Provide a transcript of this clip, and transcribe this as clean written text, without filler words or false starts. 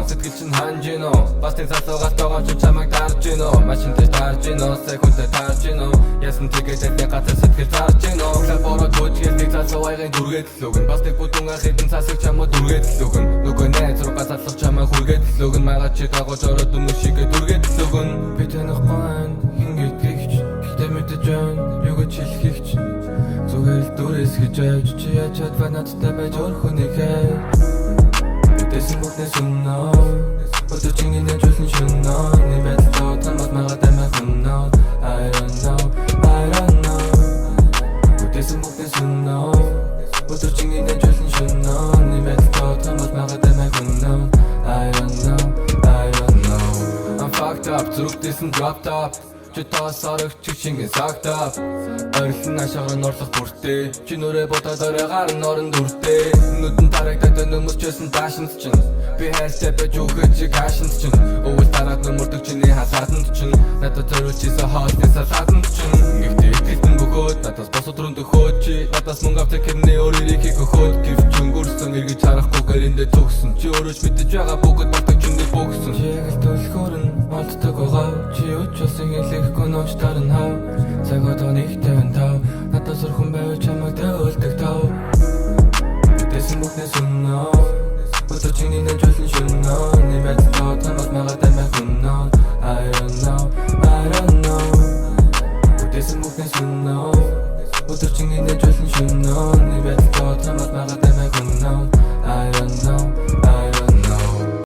Сэтгэл чинь ханж гинэ бас тийм засуугаас тоогоо ч чамайг дарж гинэ машинтай дарж гинэ секундтай дарж гинэ ясан тэгээд энэ газар сэтгэл зарж гинэ сар бороо төвчгэл нэг засуугын дүргээд л өгнө бас нэг бүдүүн ахидэн засаг чамаа дүргээд л өгнө нөгөө найз руу газарлах чамаа хүргээд л өгнө магаад чи дагуулж ороод өмшигээ дүргээд л өгнө би танахгүй хин гэдгийгч гэхдээ мэдэж байна юу гэж хэлхийгч зүгээр л дүрээс гэж айж чи ячаад надтай байж өрхөнийхээ Тэсэн бүхнээс өмнө Өдөр чингийн нэжүүлэн шүннө Нэмэт лоо тамад магаад амиа хүннө I don't know Тэсэн бүхнээс өмнө Өдөр чингийн нэжүүлэн шүннө Нэмэт лоо тамад магаад амиа хүннө I don't know I'm fucked up Зүрхтэйсэн dropped up Чи таас арах чиг шингэн сагт up Ойрлын ашаараа норлох бүртээ Чи нүрээ бодоод оройгаар нь орон дүртээ Нүдэн тарагдаад өмсчээсэн даашинс чинь Би хайртай байж үхэж чиг хаашинс чинь Өвөл дараад нөмөрдөг чиний хасаатанд чинь Надад зориулчихсан хоолны салаатанд чинь Гэхдээ итгэсэн бөгөөд надаас босод руу төхөөд Чи надаас мөнгө авдаг хэрнээ өөрийг хийх өгөөд Гэвч өнгөрсөн эргэж харахгүйгээр эндээ төгсөн Чи өөрөөч мэдэж байгаа бүгд